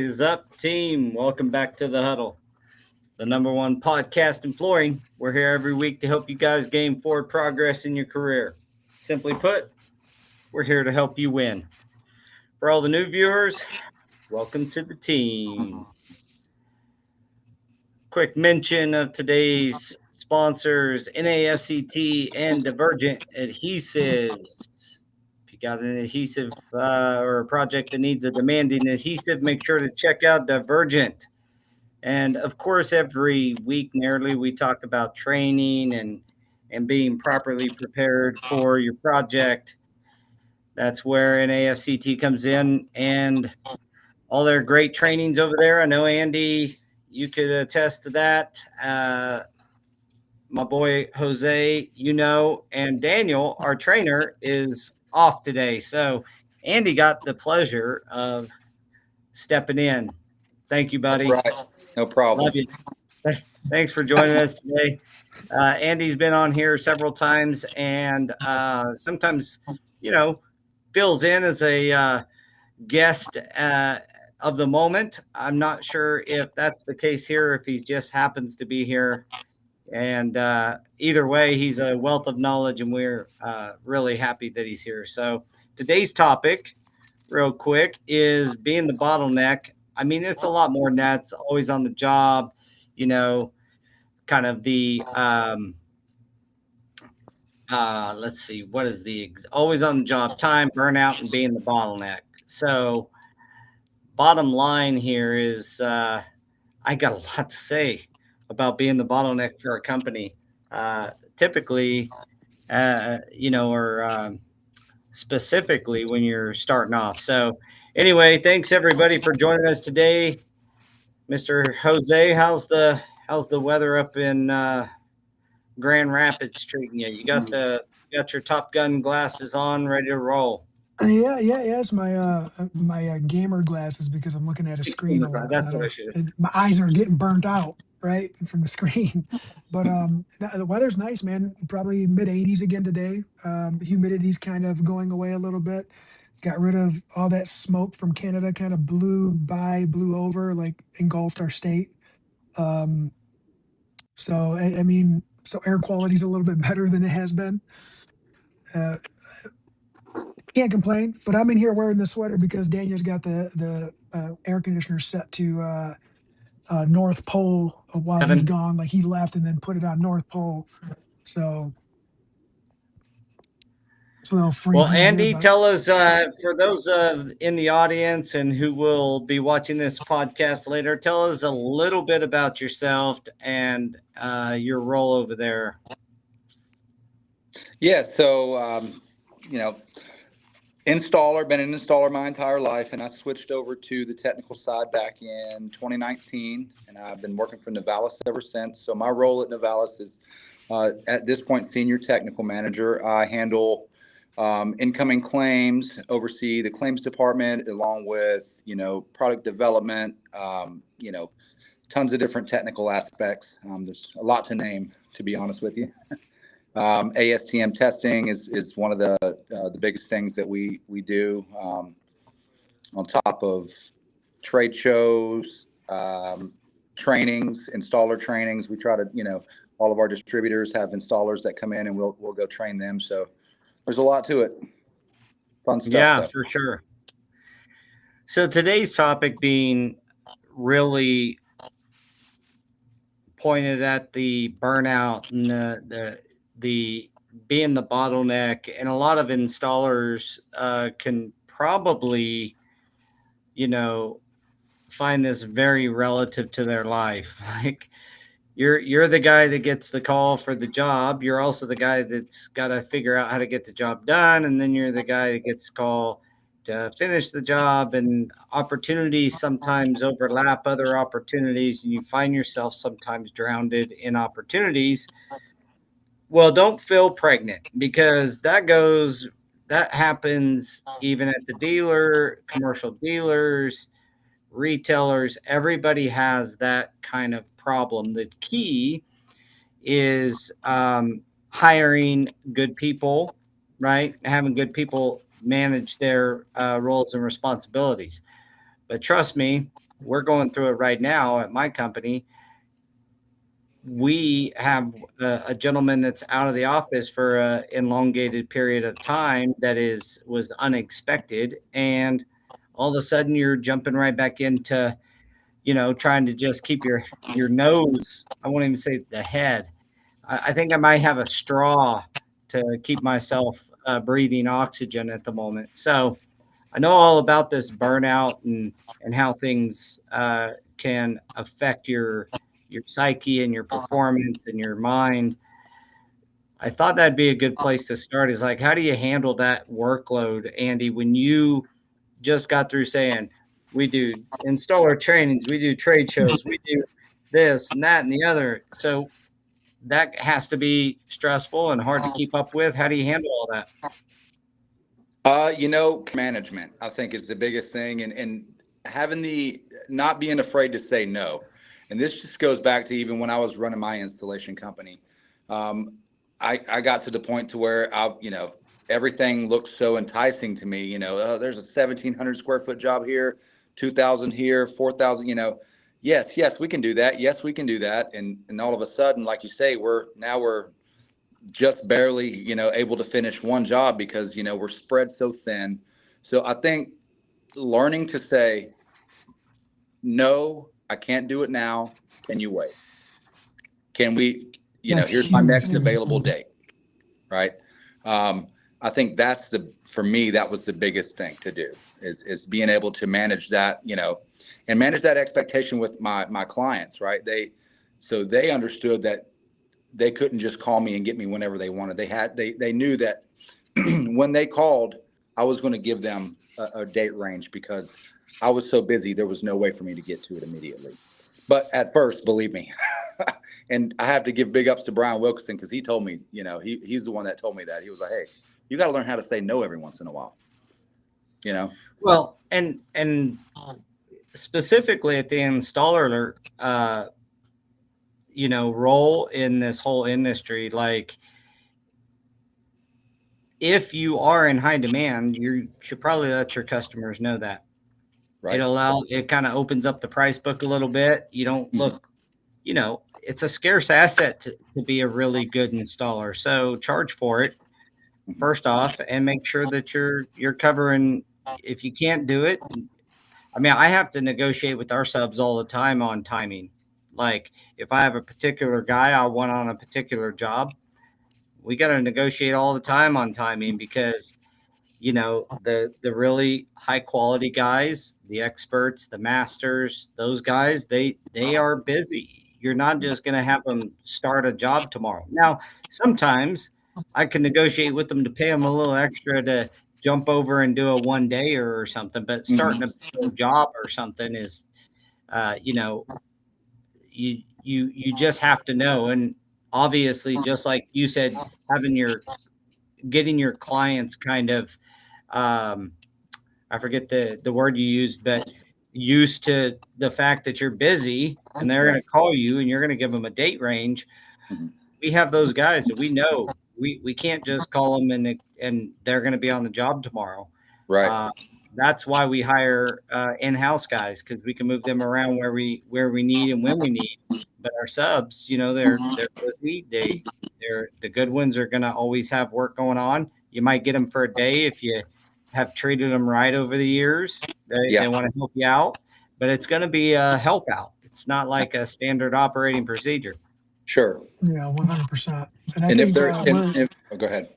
is up, team? Welcome back to the Huddle, the number one podcast in flooring. We're here every week to help you guys gain forward progress in your career. Simply put, we're here to help you win. For all the new viewers, welcome to the team. Quick mention of today's sponsors, NAFCT and Divergent Adhesives. If you got an adhesive or a project that needs a demanding adhesive, make sure to check out Divergent. And of course, every week nearly we talk about training and being properly prepared for your project. That's where an AFCT comes in and all their great trainings over there. I know, Andy, you could attest to that. My boy Jose, and Daniel, our trainer, is off today. So Andy got the pleasure of stepping in. Thank you, buddy. That's right. No problem. Love you. Thanks for joining us today. Andy's been on here several times and sometimes, fills in as a guest of the moment. I'm not sure if that's the case here, if he just happens to be here. And either way, he's a wealth of knowledge, and we're really happy that he's here. So today's topic, real quick, is being the bottleneck. I mean, it's a lot more than that. It's always on the job, kind of the let's see, what is the always on the job time, burnout, and being the bottleneck. So bottom line here is I got a lot to say about being the bottleneck for a company. Typically, or specifically when you're starting off. So anyway, thanks everybody for joining us today. Mr. Jose, how's the weather up in Grand Rapids treating you? You got your Top Gun glasses on, ready to roll. Yeah. It's my gamer glasses because I'm looking at a screen a lot. That's what I should. And my eyes are getting burnt out right from the screen. But the weather's nice, man. Probably mid 80s again today. Humidity's kind of going away a little bit. Got rid of all that smoke from Canada. Kind of blew over, like engulfed our state. So air quality's a little bit better than it has been. Can't complain, but I'm in here wearing the sweater because Daniel's got the air conditioner set to North Pole while he's gone. Like he left and then put it on North Pole. So it's a little freezing. Well, Andy, tell us for those in the audience and who will be watching this podcast later, tell us a little bit about yourself and your role over there. Yeah, so installer, been an installer my entire life, and I switched over to the technical side back in 2019, and I've been working for Novalis ever since. So my role at Novalis is at this point senior technical manager. I handle incoming claims, oversee the claims department along with product development, tons of different technical aspects. There's a lot to name, to be honest with you. ASTM testing is one of the biggest things that we do, on top of trade shows, trainings, installer trainings. We try to, all of our distributors have installers that come in and we'll go train them. So there's a lot to it. Fun stuff. Yeah, for sure. So today's topic being really pointed at the burnout and the being the bottleneck, and a lot of installers can probably, find this very relative to their life. Like you're the guy that gets the call for the job. You're also the guy that's got to figure out how to get the job done, and then you're the guy that gets called to finish the job. And opportunities sometimes overlap other opportunities, and you find yourself sometimes drowned in opportunities. Well, don't feel pregnant, because that happens even at the dealer, commercial dealers, retailers. Everybody has that kind of problem. The key is hiring good people, right? Having good people manage their roles and responsibilities. But trust me, we're going through it right now at my company. We have a gentleman that's out of the office for a elongated period of time that was unexpected, and all of a sudden you're jumping right back into, trying to just keep your nose. I won't even say the head. I think I might have a straw to keep myself breathing oxygen at the moment. So I know all about this burnout and how things can affect your psyche and your performance and your mind. I thought that'd be a good place to start. Is like, how do you handle that workload, Andy, when you just got through saying, we do installer trainings, we do trade shows, we do this and that and the other. So that has to be stressful and hard to keep up with. How do you handle all that? Management, I think, is the biggest thing, and having the not being afraid to say no. And this just goes back to even when I was running my installation company. Um, I got to the point to where everything looked so enticing to me. Oh, there's a 1,700 square foot job here, 2,000 here, 4,000. Yes, we can do that. Yes, we can do that. And all of a sudden, like you say, we're just barely, able to finish one job because, we're spread so thin. So I think learning to say, no, I can't do it now. Can you wait? Can we, That's here's my huge next too. available date. Right. I think for me, that was the biggest thing to do is being able to manage that, and manage that expectation with my clients. Right. So they understood that they couldn't just call me and get me whenever they wanted. They knew that when they called, I was going to give them a date range because I was so busy. There was no way for me to get to it immediately. But at first, believe me, and I have to give big ups to Brian Wilkinson because he told me, he's the one that told me that. He was like, hey, you got to learn how to say no every once in a while. Well, and specifically at the installer, role in this whole industry, like if you are in high demand, you should probably let your customers know that. Right. It kind of opens up the price book a little bit. You don't Mhm. look, it's a scarce asset to be a really good installer. So charge for it first off, and make sure that you're covering. If you can't do it, I mean, I have to negotiate with our subs all the time on timing. Like if I have a particular guy I want on a particular job, we got to negotiate all the time on timing because the really high quality guys, the experts, the masters, those guys, they are busy. You're not just going to have them start a job tomorrow. Now, sometimes I can negotiate with them to pay them a little extra to jump over and do a one day or something, but starting a job or something is you know you just have to know. And obviously, just like you said, having your getting your clients kind of um I forget the word you used, but used to the fact that you're busy and they're going Right. to call you and you're going to give them a date range. Mhm. We have those guys that we know we can't just call them and they're going to be on the job tomorrow. Right. Uh, that's why we hire in-house guys because we can move them around where we need and when we need. But our subs, they're busy. They're the good ones are going to always have work going on. You might get them for a day if you have treated them right over the years. They Yeah. want to help you out, but it's going to be a help out. It's not like a standard operating procedure. Sure. Yeah, 100%. And I And if think there and go ahead.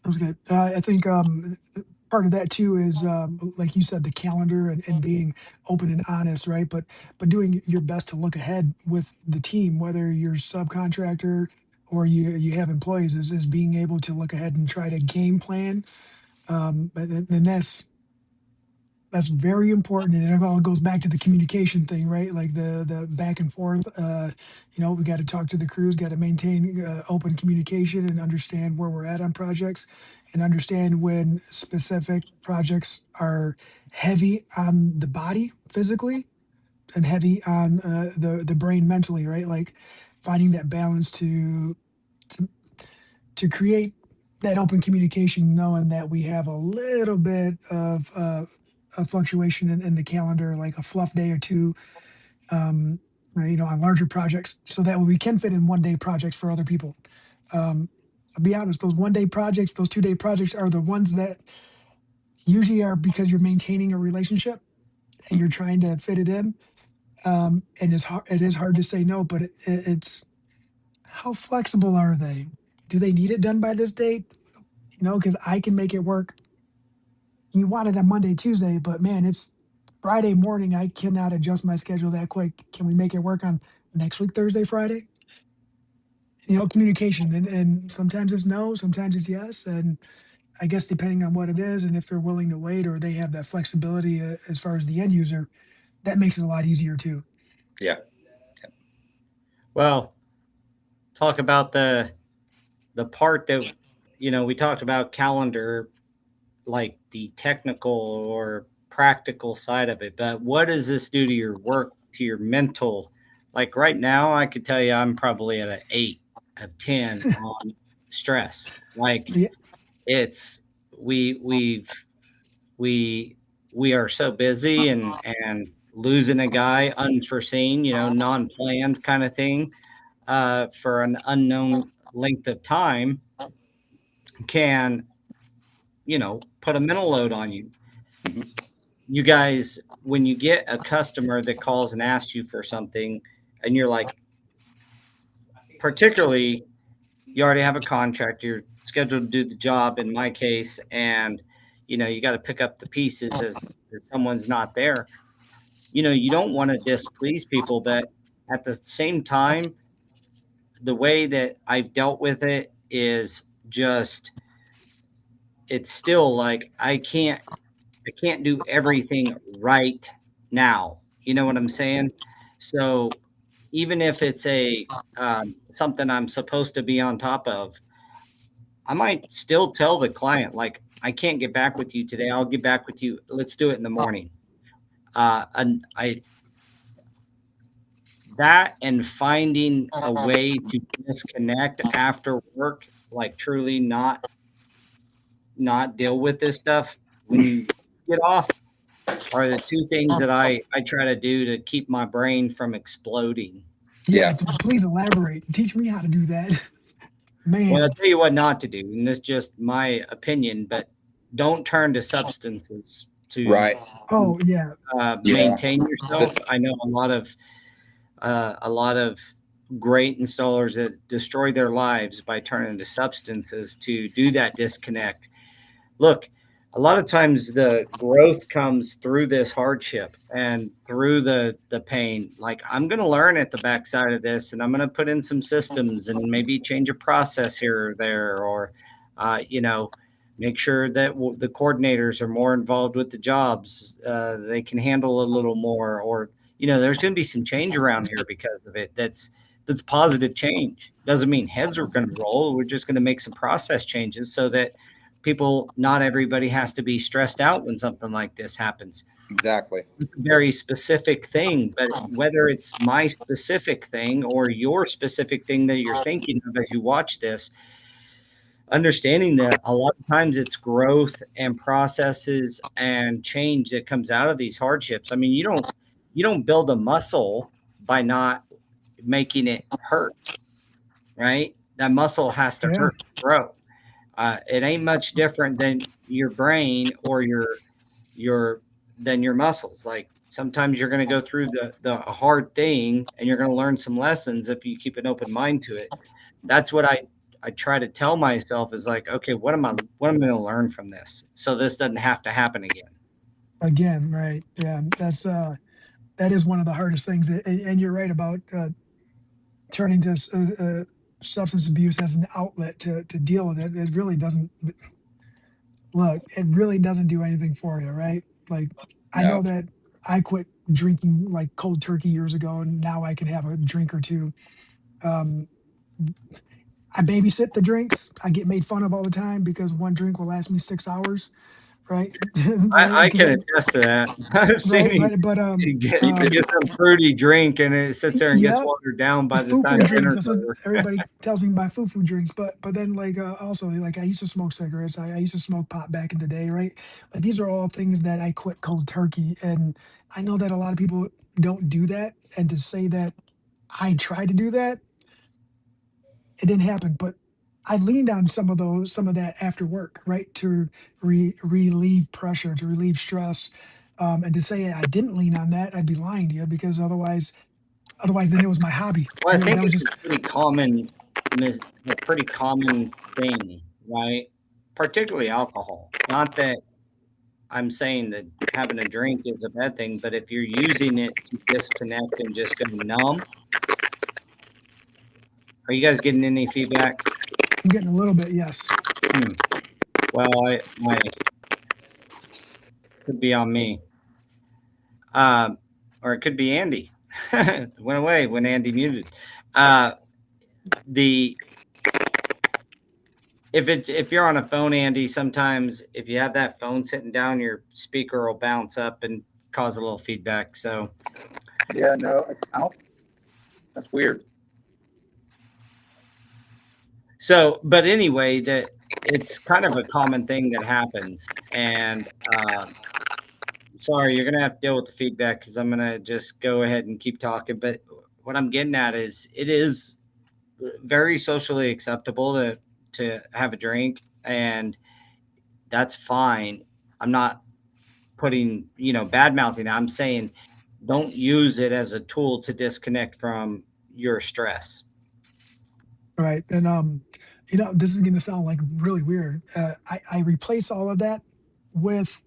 I was good. I think part of that too is like you said, the calendar and being open and honest, right? But doing your best to look ahead with the team, whether you're subcontractor or you have employees, is being able to look ahead and try to game plan. And that's very important, and it all goes back to the communication thing, right? Like the back and forth. We got to talk to the crews, got to maintain open communication and understand where we're at on projects, and understand when specific projects are heavy on the body physically and heavy on the brain mentally, right? Like finding that balance to to create that open communication, knowing that we have a little bit of a fluctuation in the calendar, like a fluff day or two, um, on larger projects, so that we can fit in 1 day projects for other people. I'll be honest, those 1 day projects, those 2 day projects are the ones that usually are because you're maintaining a relationship and you're trying to fit it in. And it is hard to say no, but it's how flexible are they? Do they need it done by this date? Because I can make it work. You want it on Monday, Tuesday, but man, it's Friday morning. I cannot adjust my schedule that quick. Can we make it work on next week, Thursday, Friday? Communication, and sometimes it's no, sometimes it's yes, and I guess depending on what it is and if they're willing to wait or they have that flexibility as far as the end user, that makes it a lot easier too. Yeah. Well, talk about the part that we talked about calendar, like the technical or practical side of it, but what does this do to your work, to your mental? Like right now, I could tell you I'm probably at an 8 of 10 on stress. Like Yeah, it's we we are so busy and losing a guy unforeseen, non-planned kind of thing, for an unknown length of time can, put a mental load on you. Mhm. You guys, when you get a customer that calls and asks you for something, and you're like, particularly, you already have a contract, you're scheduled to do the job in my case, and you got to pick up the pieces as someone's not there. You don't want to displease people, but at the same time, the way that I've dealt with it is just it's still like I can't do everything right now. You know what I'm saying? So even if it's a something I'm supposed to be on top of, I might still tell the client like I can't get back with you today. I'll get back with you. Let's do it in the morning. And I that and finding a way to disconnect after work, like truly not deal with this stuff when you get off, are the two things that I try to do to keep my brain from exploding. yeah. Yeah. Please elaborate. Teach me how to do that, Well, I'll man. tell you what not to do, and this is just my opinion, but don't turn to substances to Right. Oh yeah, Yeah. maintain yourself. The- I know a lot of great installers that destroy their lives by turning to substances to do that disconnect. Look, a lot of times the growth comes through this hardship and through the pain. Like I'm going to learn at the backside of this, and I'm going to put in some systems and maybe change a process here or there, or make sure that the coordinators are more involved with the jobs. They can handle a little more, or there's going to be some change around here because of it. That's positive change. Doesn't mean heads are going to roll. We're just going to make some process changes so that not everybody has to be stressed out when something like this happens. exactly. It's a very specific thing, but whether it's my specific thing or your specific thing that you're thinking of as you watch this, understanding that a lot of times it's growth and processes and change that comes out of these hardships. I mean, you don't build a muscle by not making it hurt, right? That muscle has to yeah. hurt to grow. It ain't much different than your brain or your than your muscles. Like sometimes you're going to go through the hard thing and you're going to learn some lessons if you keep an open mind to it. That's what I try to tell myself is like, okay, what am I going to learn from this so this doesn't have to happen again. Again, right? Yeah, that is one of the hardest things, and you're right about turning to substance abuse as an outlet to deal with it. It really doesn't look. It really doesn't do anything for you, right? Like I know No. that I quit drinking like cold turkey years ago, and now I can have a drink or two. Um, I babysit the drinks. I get made fun of all the time because one drink will last me 6 hours, right? I Because can attest to that. I've seen right, him but get some fruity drink and it sits there and gets yeah, watered down by the time foo-foo drinks. dinner's That's what over. everybody tells me by foo-foo drinks. But then like also like I used to smoke cigarettes. I used to smoke pot back in the day, right? Like these are all things that I quit cold turkey. And I know that a lot of people don't do that. And to say that I tried to do that, it didn't happen. But I leaned on some of that after work, right? To relieve pressure, to relieve stress. And to say I didn't lean on that, I'd be lying to you because otherwise then it was my hobby. Well, I And think that was it's just a pretty common thing, right? Particularly alcohol. Not that I'm saying that having a drink is a bad thing, but if you're using it to disconnect and just go numb, are you guys getting any feedback? I'm getting a little bit, yes. Hmm. Well, my could be on me, or it could be Andy. It went away when Andy muted. Uh, the if you're on a phone, Andy, sometimes if you have that phone sitting down, your speaker will bounce up and cause a little feedback. So Yeah, no, that's weird. but anyway, that it's kind of a common thing that happens. And sorry, you're gonna have to deal with the feedback because I'm gonna just go ahead and keep talking. But what I'm getting at is it is very socially acceptable to have a drink, and that's fine. I'm not putting, bad mouthing. I'm saying don't use it as a tool to disconnect from your stress. Right. And this is gonna sound like really weird. I replace all of that with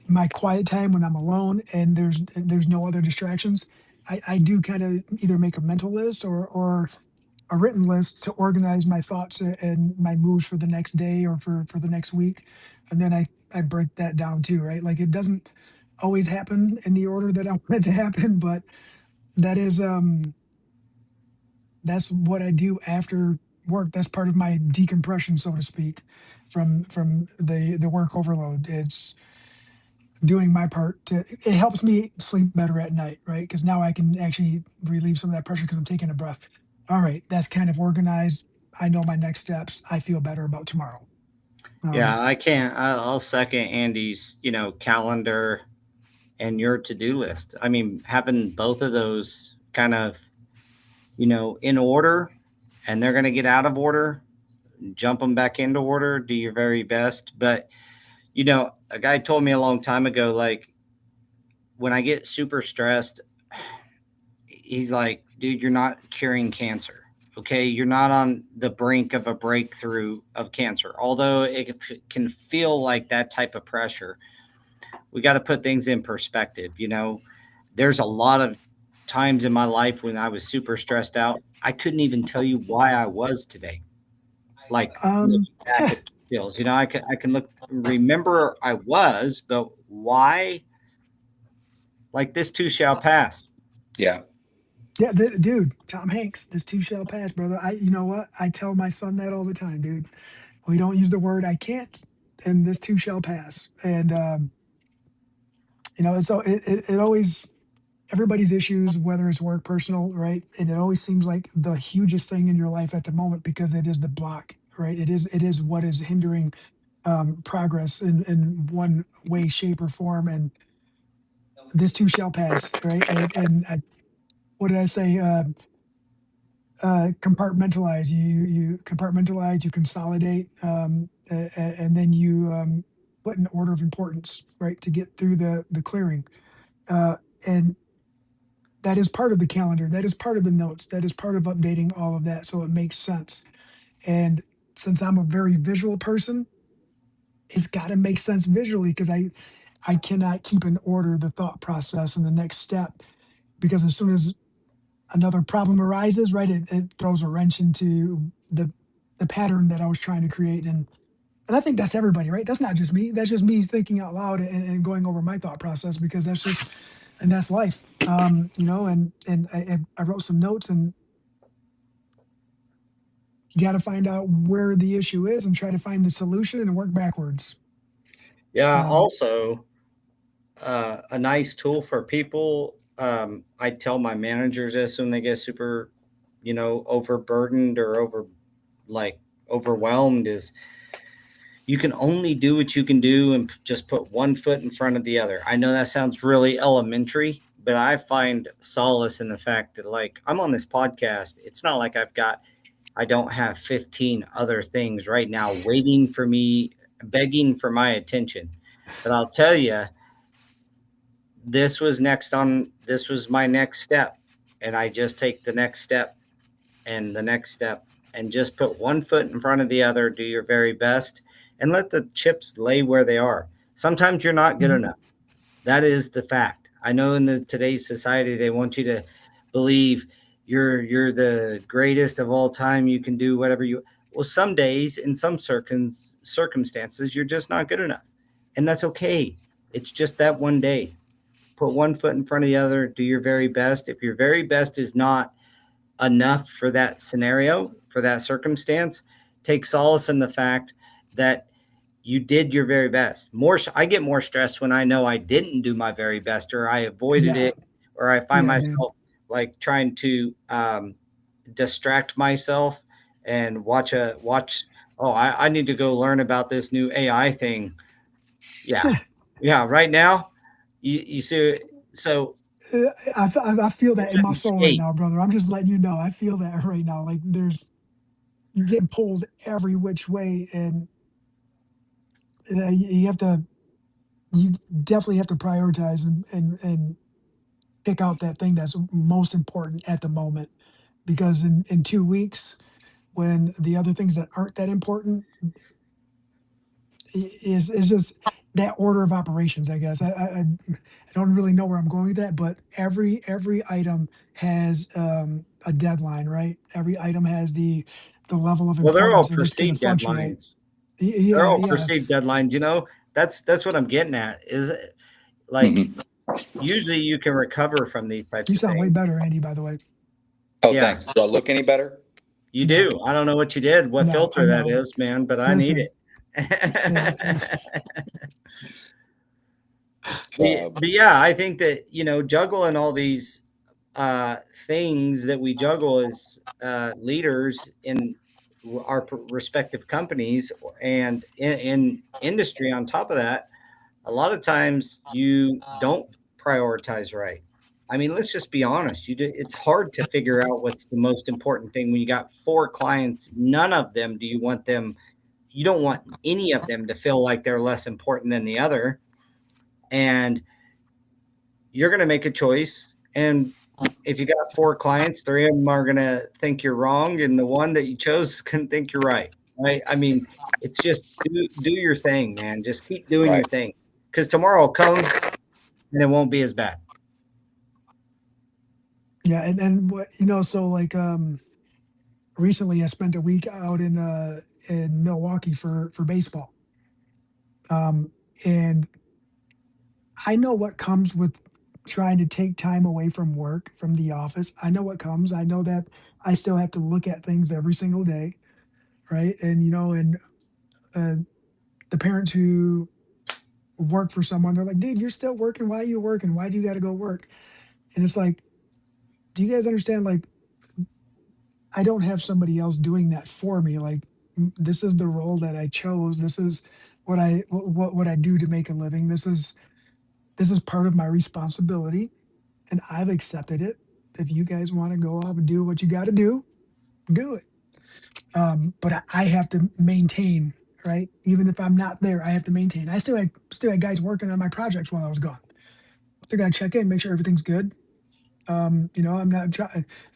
my quiet time when I'm alone and there's no other distractions. I do kind of either make a mental list or a written list to organize my thoughts and my moves for the next day or for the next week. And then I break that down too, right? Like it doesn't always happen in the order that I want it to happen, but that is that's what I do after work. That's part of my decompression, so to speak, from the work overload. It's doing my part to it helps me sleep better at night, right? Because now I can actually relieve some of that pressure because I'm taking a breath. All right, that's kind of organized. I know my next steps. I feel better about tomorrow. Yeah, Um, I can't. I'll second Andy's, calendar and your to-do list. I mean, having both of those kind of, in order, and they're going to get out of order, jump them back into order, do your very best. But, a guy told me a long time ago, like, when I get super stressed, he's like, dude, you're not curing cancer. Okay. You're not on the brink of a breakthrough of cancer. Although it can feel like that type of pressure, we got to put things in perspective. There's a lot of times in my life when I was super stressed out. I couldn't even tell you why I was today. Like um, looking back at the bills, I can remember I was, but why? Like this too shall pass. Yeah. yeah, dude, Tom Hanks, this too shall pass, brother. You know what? I tell my son that all the time, dude. We don't use the word I can't, and this too shall pass. And so it always everybody's issues, whether it's work, personal, right? And it always seems like the hugest thing in your life at the moment because it is the block, right? It is what is hindering progress in one way, shape, or form. And this too shall pass, right? And what did I say? Compartmentalize. You compartmentalize. You consolidate, and then you put an order of importance, right, to get through the clearing. Uh, and that is part of the calendar. That is part of the notes. That is part of updating all of that, so it makes sense. And since I'm a very visual person, it's got to make sense visually because I cannot keep in order the thought process and the next step because as soon as another problem arises, right, it throws a wrench into the pattern that I was trying to create. And I think that's everybody, right? That's not just me. That's just me thinking out loud and going over my thought process because that's life. And I wrote some notes and you got to find out where the issue is and try to find the solution and work backwards. Yeah. Um, Also, a nice tool for people. I tell my managers this when they get super, overburdened or like overwhelmed is you can only do what you can do and just put one foot in front of the other. I know that sounds really elementary, but I find solace in the fact that like I'm on this podcast. It's not like I don't have 15 other things right now waiting for me, begging for my attention. But I'll tell you, this was my next step. And I just take the next step and the next step and just put one foot in front of the other, do your very best, and let the chips lay where they are. Sometimes you're not good mhm. enough. That is the fact. I know in today's society they want you to believe you're the greatest of all time. You can do whatever you. Well, some days in some circumstances you're just not good enough, and that's okay. It's just that one day. Put one foot in front of the other. Do your very best. If your very best is not enough for that scenario, for that circumstance, take solace in the fact that you did your very best. I get more stressed when I know I didn't do my very best or I avoided Yeah, it or I find yeah, dude. myself like trying to distract myself and watch. Oh, I need to go learn about this new AI thing. Yeah, yeah. Right now, you see. So I feel it's that in an my soul right escape. now, brother. I'm just letting you know. I feel that right now. Like there's you're getting pulled every which way, and you have to. You definitely have to prioritize and pick out that thing that's most important at the moment. Because in 2 weeks, when the other things that aren't that important is just that order of operations, I guess. I don't really know where I'm going with that, but every item has a deadline, right? Every item has the level of Well, they're all importance, and it's going to perceived fluctuate. deadlines. They're Yeah, all yeah. perceived deadlines. That's what I'm getting at. Is it like Mhm. usually you can recover from these types You of sound way things. better, Andy. By the way. Oh, Yeah, thanks. Do I look any better? you No, do. I don't know what you did, what no, I filter that know. is, man, but I need Listen, it. uh, But yeah, I think that juggling all these uh, things that we juggle as leaders in our respective companies and in industry. On top of that, a lot of times you don't prioritize right. I mean, let's just be honest. It's hard to figure out what's the most important thing when you got four clients. None of them do you want them. You don't want any of them to feel like they're less important than the other. And you're going to make a choice. And if you got four clients, three of them are going to think you're wrong, and the one that you chose can think you're right. Right? I mean, it's just do your thing, man. Just keep doing your Right. thing because tomorrow will come and it won't be as bad. yeah, and what so like recently I spent a week out in Milwaukee for baseball. And I know what comes with trying to take time away from work, from the office. I know what comes. I know that I still have to look at things every single day, right? And uh, the parents who work for someone, they're like, "Dude, you're still working. Why are you working? Why do you got to go work?" And it's like, do you guys understand? Like, I don't have somebody else doing that for me. Like, this is the role that I chose. This is what I do to make a living. This is part of my responsibility, and I've accepted it. If you guys want to go off and do what you got to do it. But I have to maintain, right? Even if I'm not there, I have to maintain. I still had guys working on my projects while I was gone. Still got to check in, make sure everything's good. I'm not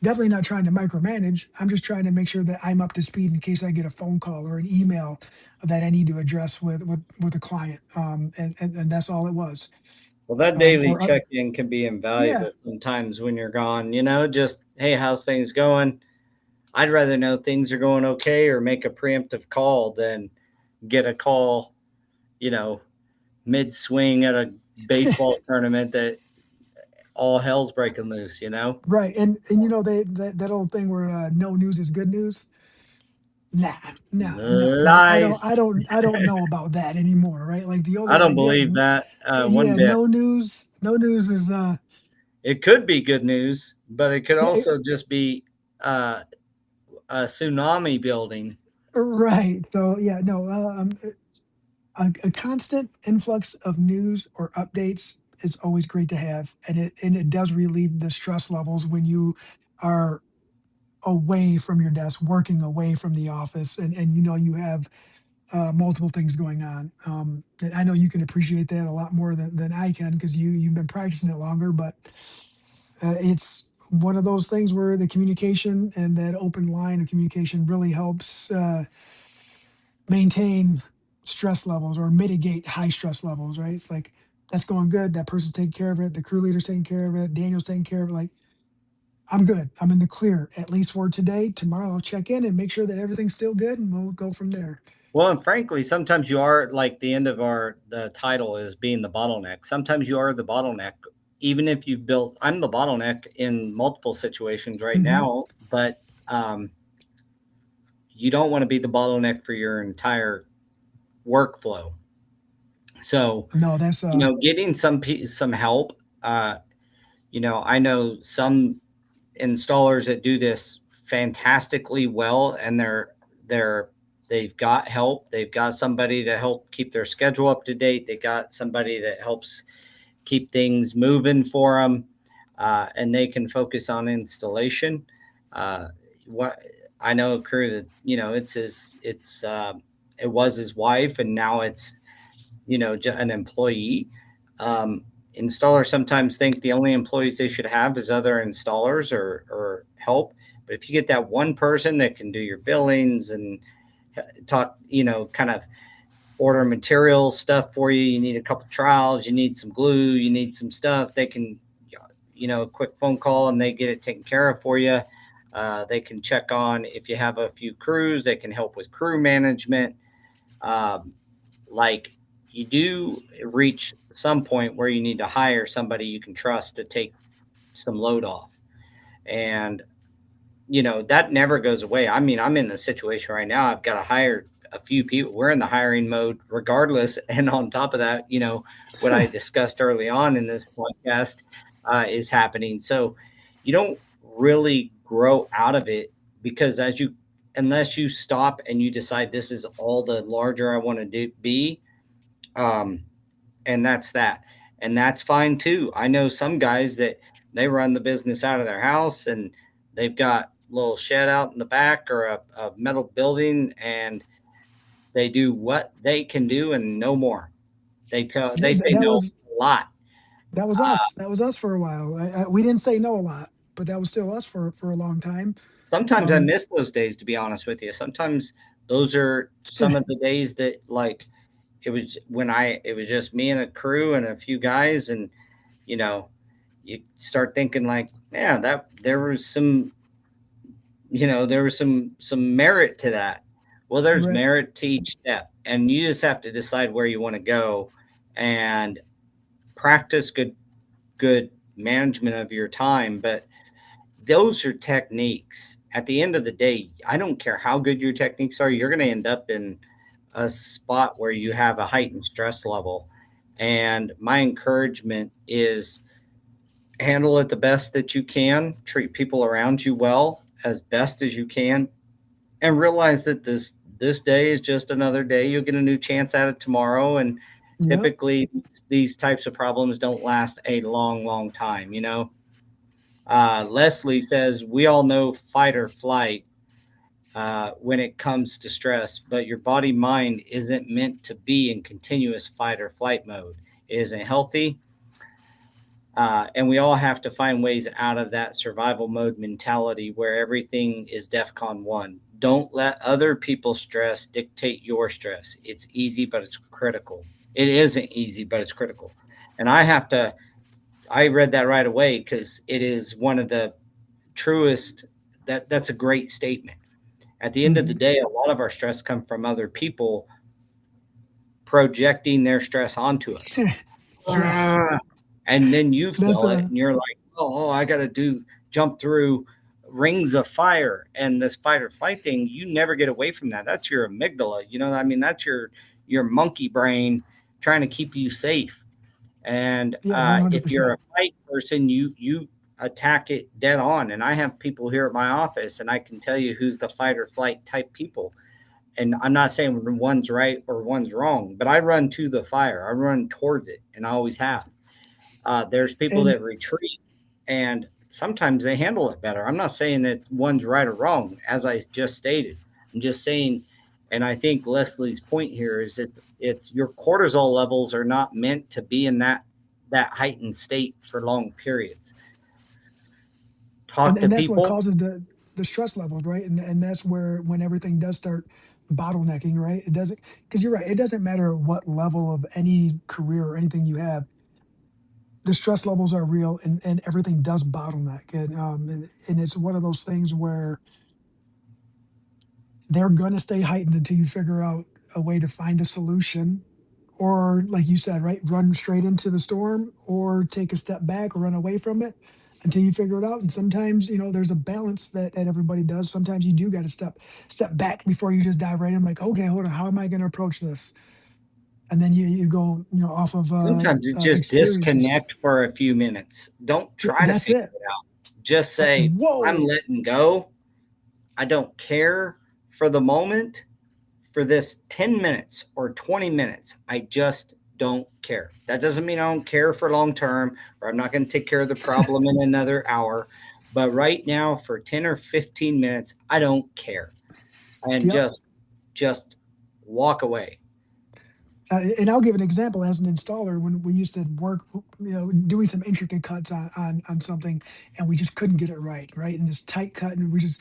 definitely not trying to micromanage. I'm just trying to make sure that I'm up to speed in case I get a phone call or an email that I need to address with a client. And that's all it was. Well, that daily Or check in can be Yeah, invaluable sometimes when you're gone. Just hey, how's things going? I'd rather know things are going okay or make a preemptive call than get a call, you know, mid swing at a baseball tournament that all hell's breaking loose. right. And they that old thing where no news is good news. Nah, no, no, no. Lies. I don't know about that anymore, right? Like the I older I don't get, believe that one yeah, bit. no news is It could be good news, but it could yeah, also just be uh, a tsunami building. right. So yeah, no, a constant influx of news or updates is always great to have, and it does relieve the stress levels when you are away from your desk, working away from the office, and you know you have multiple things going on. And I know you can appreciate that a lot more than I can because you've been practicing it longer. But it's one of those things where the communication and that open line of communication really helps maintain stress levels or mitigate high stress levels. Right? It's like that's going good. That person's taking care of it. The crew leader's taking care of it. Daniel's taking care of it. Like I'm good. I'm in the clear at least for today. Tomorrow I'll check in and make sure that everything's still good, and we'll go from there. Well, and frankly, sometimes you are like the end of the title is being the bottleneck. Sometimes you are the bottleneck, even if you've built. I'm the bottleneck in multiple situations right Hmm. now, but um, you don't want to be the bottleneck for your entire workflow. So, No, that's getting some help. I know some installers that do this fantastically well, and they're they've got help. They've got somebody to help keep their schedule up to date. They got somebody that helps keep things moving for them, and they can focus on installation. What I know a crew that it was his wife, and now it's an employee. Um, Installers sometimes think the only employees they should have is other installers or help. But if you get that one person that can do your billings and talk, kind of order material stuff for you, you need a couple trials, you need some glue, you need some stuff, they can, a quick phone call and they get it taken care of for you. They can check on if you have a few crews, they can help with crew management. Um, like you do reach some point where you need to hire somebody you can trust to take some load off. And, that never goes away. I mean, I'm in the situation right now. I've got to hire a few people. We're in the hiring mode regardless. And on top of that, what I discussed early on in this podcast is happening. So you don't really grow out of it because unless you stop and you decide this is all the larger I want to be, um, and that's that. And that's fine too. I know some guys that they run the business out of their house and they've got a little shed out in the back or a metal building and they do what they can do and no more. They say that no was a lot. that was us. That was us for a while. We didn't say no a lot, but that was still us for a long time. Sometimes I Um, miss those days, to be honest with you. Sometimes those are some of the days that like it was just me and a crew and a few guys and you know you start thinking like, yeah, that there was some merit to that. Well, there's right. merit to each step, and you just have to decide where you want to go and practice good management of your time. But those are techniques. At the end of the day, I don't care how good your techniques are, you're going to end up in a spot where you have a heightened stress level. And my encouragement is handle it the best that you can, treat people around you well as best as you can, and realize that this day is just another day. You'll get a new chance at it tomorrow, and Yep. typically these types of problems don't last a long time. Leslie says we all know fight or flight when it comes to stress, but your body mind isn't meant to be in continuous fight or flight mode. It isn't healthy. And we all have to find ways out of that survival mode mentality where everything is DEFCON 1. Don't let other people's stress dictate your stress. It's easy, but it's critical. It isn't easy, but it's critical. And I read that right away because it is one of the truest, that's a great statement. At the end of the Hmm. day, a lot of our stress comes from other people projecting their stress onto us. Yes. And then you That's feel it and you're like, oh, I got to jump through rings of fire and this fight or flight thing, you never get away from that. That's your amygdala. You know what I mean? That's your monkey brain trying to keep you safe. And Yeah, one hundred if you're a percent. fight person, you attack it dead on. And I have people here at my office, and I can tell you who's the fight or flight type people. And I'm not saying one's right or one's wrong, but I run to the fire. I run towards it, and I always have. There's people And that retreat, and sometimes they handle it better. I'm not saying that one's right or wrong, as I just stated. I'm just saying, and I think Leslie's point here is it's your cortisol levels are not meant to be in that heightened state for long periods. Talk to and that's what people. causes the stress levels, right? And that's where when everything does start bottlenecking, right? It doesn't, because you're right. It doesn't matter what level of any career or anything you have. The stress levels are real, and everything does bottleneck, and it's one of those things where they're going to stay heightened until you figure out a way to find a solution, or like you said, right, run straight into the storm, or take a step back or run away from it until you figure it out. And sometimes, there's a balance that everybody does. Sometimes you do got to step back before you just dive right in, like, okay, hold on, how am I going to approach this? And then you go, off of Sometimes you just experiences. disconnect for a few minutes. Don't Yeah, try to that's figure it. it out. Just say, I'm Whoa. letting go. I don't care for the moment, for this 10 minutes or 20 minutes. I just don't care. That doesn't mean I don't care for long term, or I'm not going to take care of the problem in another hour. But right now, for 10 or 15 minutes, I don't care. And Yep. just walk away. And I'll give an example as an installer. When we used to work, doing some intricate cuts on something, and we just couldn't get it right, right, and this tight cut, and we just,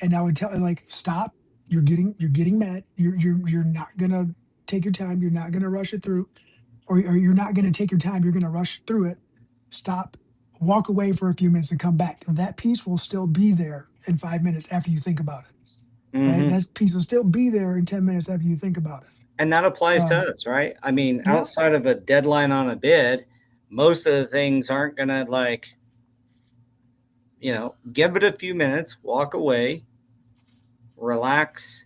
and I would tell like, stop. You're getting mad. You're not gonna take your time. You're not gonna rush it through, or you're not gonna take your time. You're gonna rush through it. Stop. Walk away for a few minutes and come back. That piece will still be there in 5 minutes after you think about it. Right. Hmm. That piece will still be there in 10 minutes after you think about it. And that applies to Um, us, right? I mean, yeah. outside of a deadline on a bid, most of the things aren't going to give it a few minutes, walk away, relax,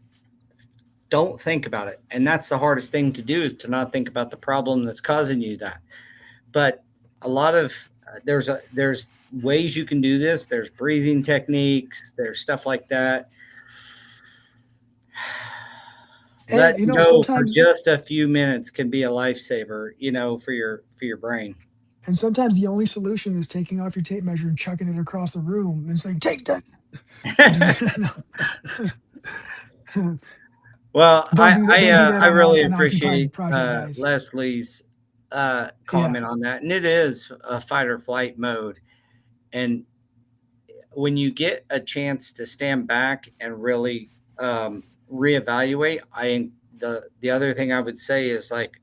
don't think about it. And that's the hardest thing to do, is to not think about the problem that's causing you that. But a lot of there's ways you can do this. There's breathing techniques, there's stuff like that. And Letting go for sometimes, just a few minutes can be a lifesaver, for your brain. and sometimes the only solution is taking off your tape measure and chucking it across the room and saying, "Take that." Well, Don't do that. Don't do that I on really an occupied appreciate project, guys. Leslie's Yeah. comment on that, and it is a fight or flight mode. And when you get a chance to stand back and really reevaluate, the other thing I would say is, like,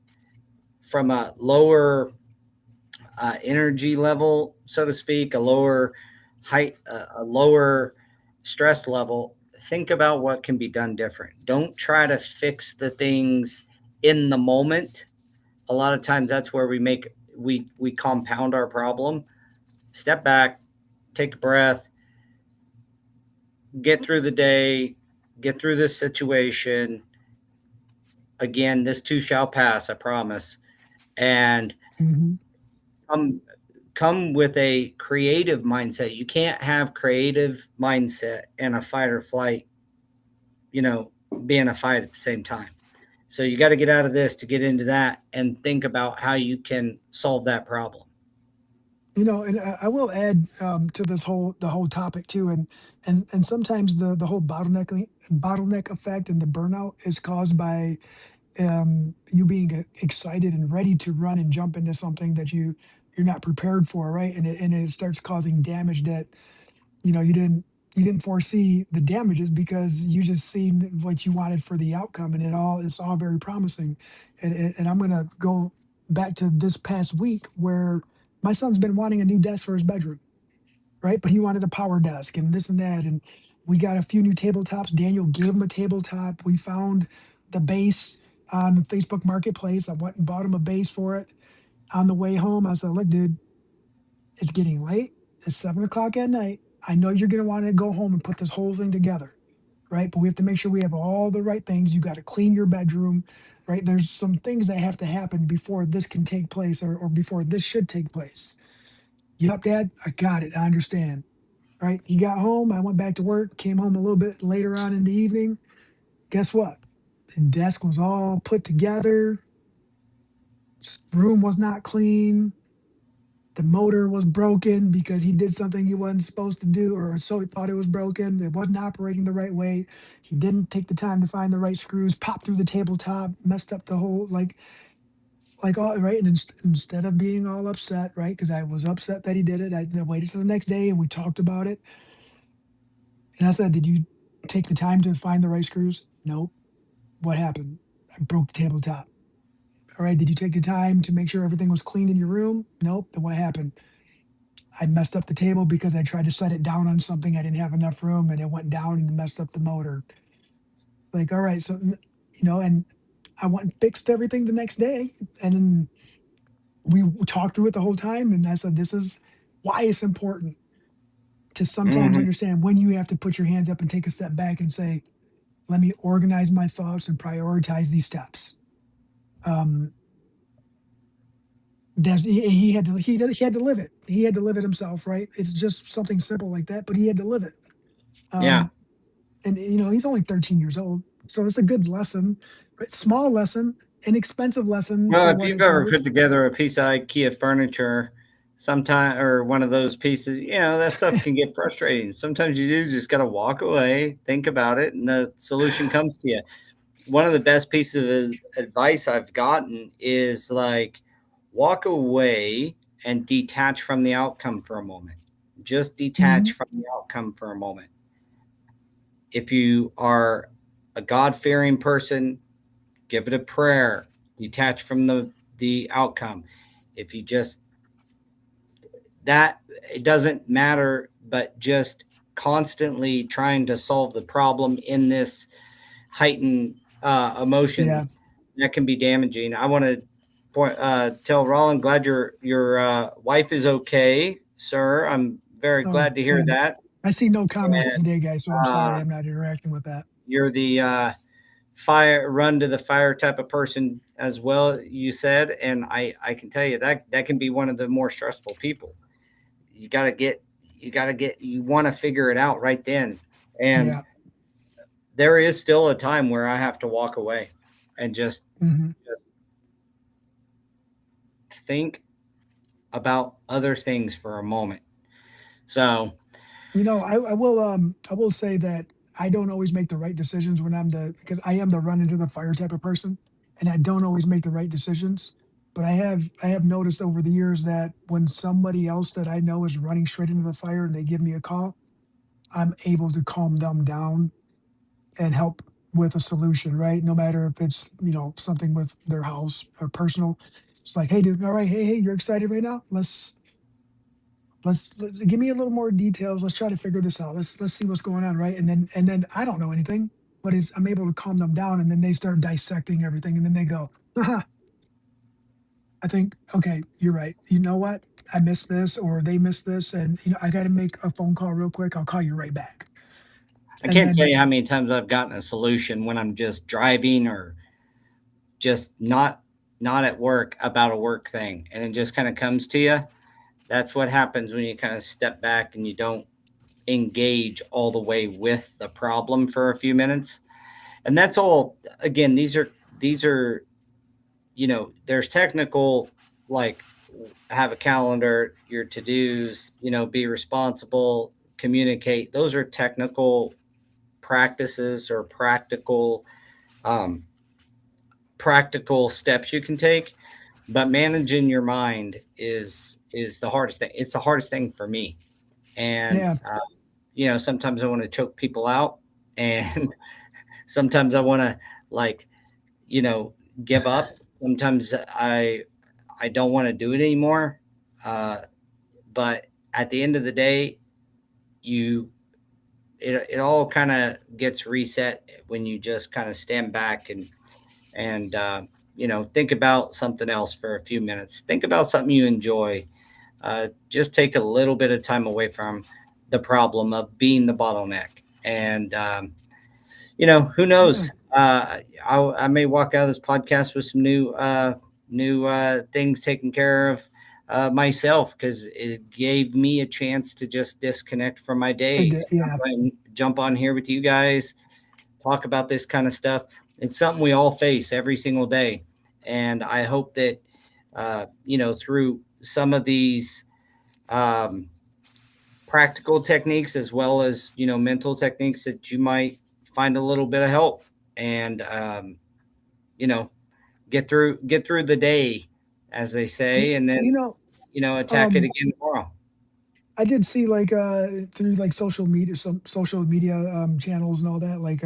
from a lower energy level, so to speak, a lower height, a lower stress level, think about what can be done different. Don't try to fix the things in the moment. A lot of times that's where we compound our problem. Step back, take a breath, get through the day, get through this situation. Again, this too shall pass, I promise. And Hmm. come come with a creative mindset. You can't have creative mindset and a fight or flight, you know, being a fight at the same time. So you got to get out of this to get into that and think about how you can solve that problem. And I will add, to the whole topic too, and sometimes the whole bottleneck effect and the burnout is caused by, you being excited and ready to run and jump into something that you're not prepared for, right? And it starts causing damage that, you didn't foresee the damages, because you just seen what you wanted for the outcome, and it's all very promising. And I'm gonna go back to this past week where my son's been wanting a new desk for his bedroom, right? But he wanted a power desk and this and that, and we got a few new tabletops. Daniel gave him a tabletop. We found the base on Facebook Marketplace. I went and bought him a base for it. On the way home, I said, "Look, dude, it's getting late. It's 7 o'clock at night. I know you're going to want to go home and put this whole thing together, right? But we have to make sure we have all the right things. You got to clean your bedroom, right? There's some things that have to happen before this can take place, or before this should take place. Yep, Dad, I got it. I understand. Right? He got home. I went back to work, came home a little bit later on in the evening. Guess what? The desk was all put together. Room was not clean. The motor was broken because he did something he wasn't supposed to do, or so he thought it was broken. It wasn't operating the right way. He didn't take the time to find the right screws, popped through the tabletop, messed up the whole, like all right. And instead of being all upset, right? Because I was upset that he did it, I waited till the next day and we talked about it. And I said, "Did you take the time to find the right screws?" Nope. What happened? I broke the tabletop. All right. Did you take the time to make sure everything was clean in your room? Nope. Then what happened? I messed up the table because I tried to set it down on something. I didn't have enough room and it went down and messed up the motor. Like, all right. So, and I went and fixed everything the next day. And then we talked through it the whole time. And I said, this is why it's important to sometimes Mhm. understand when you have to put your hands up and take a step back and say, let me organize my thoughts and prioritize these steps. Um, he had to live it. He had to live it himself, right? It's just something simple like that, but he had to live it. Yeah. Um, and he's only 13 years old, so it's a good lesson, right? Small lesson, inexpensive lesson Well, for if what you've it's ever worth. put together a piece of IKEA furniture, sometime or one of those pieces, that stuff can get frustrating. Sometimes you do just got to walk away, think about it, and the solution comes to you. One of the best pieces of advice I've gotten is like walk away and detach from the outcome for a moment. Just detach Mhm. from the outcome for a moment. If you are a God fearing person, give it a prayer, detach from the outcome. If you just that it doesn't matter, but just constantly trying to solve the problem in this heightened emotion Yeah. that can be damaging. I want to tell Roland, glad your wife is okay, sir. I'm very Oh, glad to hear and that. I see no comments And today, guys, so I'm sorry uh, I'm not interacting with that. you're the fire run to the fire type of person as well, you said, and I can tell you that can be one of the more stressful people. You want to figure it out right then, and Yeah. there is still a time where I have to walk away and Hmm. just think about other things for a moment. So I will say that I don't always make the right decisions when because I am the run into the fire type of person, and I don't always make the right decisions. But I have noticed over the years that when somebody else that I know is running straight into the fire and they give me a call, I'm able to calm them down and help with a solution, right? No matter if it's, something with their house or personal. It's like, hey, dude, all right, hey, you're excited right now? Let's give me a little more details. Let's try to figure this out. Let's see what's going on, right? And then I don't know anything, but I'm able to calm them down, and then they start dissecting everything, and then they go, Haha, I think, okay, you're right. You know what? I missed this, or they missed this, and I got to make a phone call real quick. I'll call you right back. I And can't tell then you how many times I've gotten a solution when I'm just driving or just not at work about a work thing, and it just kind of comes to you. That's what happens when you kind of step back and you don't engage all the way with the problem for a few minutes. And that's all. Again, these are there's technical, like have a calendar, your to-dos, be responsible, communicate. Those are technical practices or um, practical steps you can take. But managing your mind is the hardest thing. It's the hardest thing for me. And yeah, sometimes I want to choke people out, and sometimes I want to, like, you know give up. Sometimes I don't want to do it anymore. uh, but at the end of the day, you it all kind of gets reset when you just kind of stand back and think about something else for a few minutes. Think about something you enjoy. Just take a little bit of time away from. the problem of being the bottleneck. And who Yeah. knows? I may walk out of this podcast with some new things taken care of myself, because it gave me a chance to just disconnect from my day. Yeah. Jump on here with you guys, talk about this kind of stuff. It's something we all face every single day, and I hope that through some of these um, practical techniques, as well as mental techniques, that you might find a little bit of help, and you know get through the day, as they Do, say, and then attack it um, again tomorrow. I did see like through like social media, some social media channels and all that, like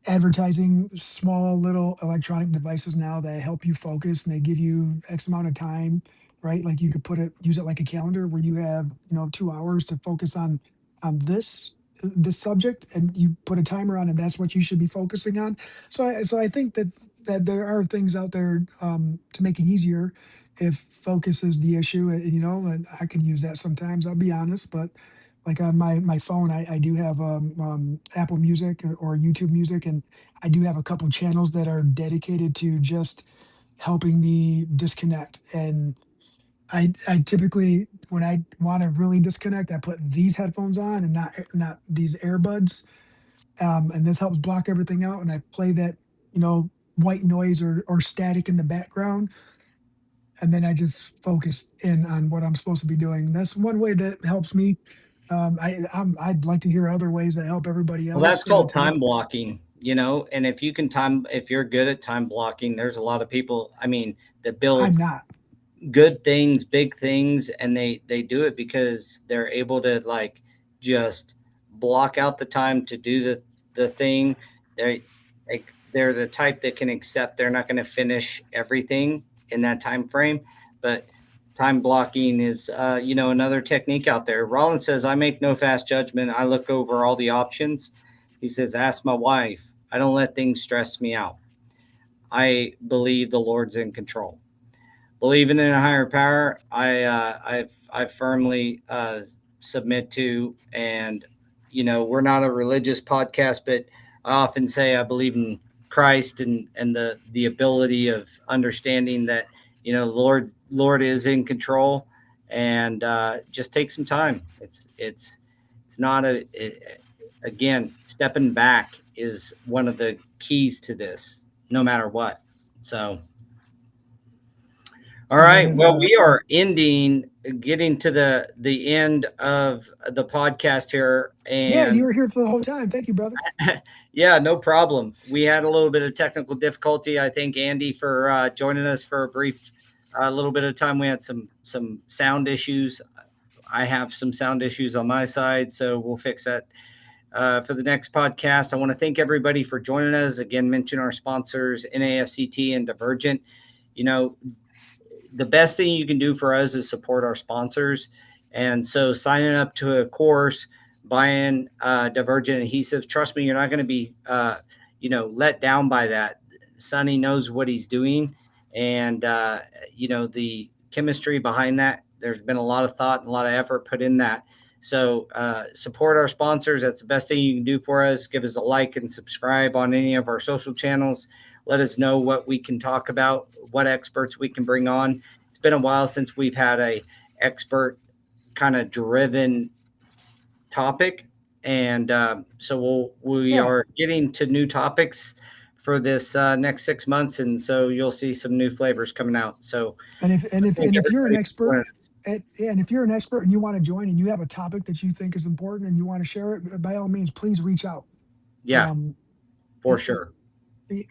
advertising small little electronic devices now that help you focus, and they give you X amount of time, right? Like you could use it like a calendar where you have, 2 hours to focus on this subject, and you put a timer on, and that's what you should be focusing on. So I think that there are things out there to make it easier if focus is the issue, and I can use that sometimes, I'll be honest. But like on my phone, I do have Apple Music or YouTube Music, and I do have a couple channels that are dedicated to just helping me disconnect. And I typically, when I want to really disconnect, I put these headphones on and not these earbuds, and this helps block everything out. And I play that, white noise or static in the background, and then I just focus in on what I'm supposed to be doing. That's one way that helps me. I'd like to hear other ways that help everybody Well, that's else. called time blocking, and if you're good at time blocking, there's a lot of people, I mean, that I'm build not. good things, big things, and they do it because they're able to, like, just block out the time to do the thing. They they're the type that can accept they're not going to finish everything in that time frame, but time blocking is another technique out there. Rollins says, I make no fast judgment. I look over all the options. He says, ask my wife. I don't let things stress me out. I believe the Lord's in control. Believing in a higher power, I firmly submit to. And we're not a religious podcast, but I often say I believe in Christ, and the ability of understanding that Lord is in control. And just take some time. It's not again, stepping back is one of the keys to this, no matter what. So. All So what right. did Well, we are getting to the end of the podcast here, Yeah, and you and were here for the whole time. Thank you, brother. yeah, no problem. We had a little bit of technical difficulty. I thank Andy for joining us for a brief, little bit of time. We had some sound issues. I have some sound issues on my side, so we'll fix that for the next podcast. I want to thank everybody for joining us. Again, mention our sponsors, NASCT and Divergent. You know, the best thing you can do for us is support our sponsors. And so signing up to a course, buying Divergent adhesives, trust me, you're not going to be, let down by that. Sonny knows what he's doing. And, the chemistry behind that, there's been a lot of thought and a lot of effort put in that. So support our sponsors. That's the best thing you can do for us. Give us a like and subscribe on any of our social channels. Let us know what we can talk about, what experts we can bring on. It's been a while since we've had a expert kind of driven topic, and so we Yeah, are getting to new topics for this next 6 months, and so you'll see some new flavors coming out. So and if and if thank and if you're an everybody for expert, joining us. and if you're an expert and you want to join and you have a topic that you think is important and you want to share it, by all means, please reach out. Yeah, Um, for sure.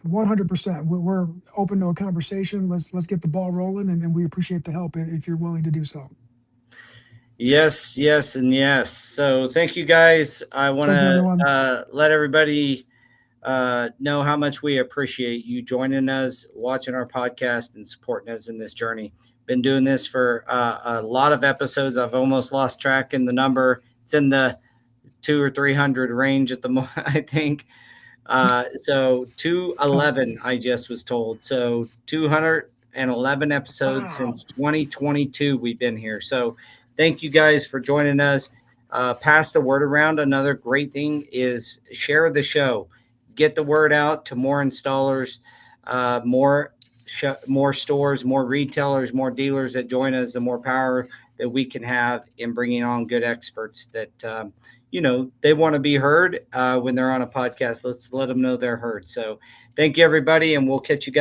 100%. We're open to a conversation. Let's get the ball rolling, and we appreciate the help if you're willing to do so. Yes, yes, and yes. So thank you guys. I want Thank you, to everyone. let everybody know how much we appreciate you joining us, watching our podcast, and supporting us in this journey. Been doing this for a lot of episodes. I've almost lost track in the number. It's in the 200 or 300 range at the moment, I think. So 211, I just was told. So 211 episodes Wow. since 2022 we've been here. So thank you guys for joining us. pass the word around. Another great thing is share the show, get the word out to more installers, more stores, more retailers, more dealers that join us. The more power that we can have in bringing on good experts that they want to be heard when they're on a podcast. Let's let them know they're heard. So thank you, everybody, and we'll catch you guys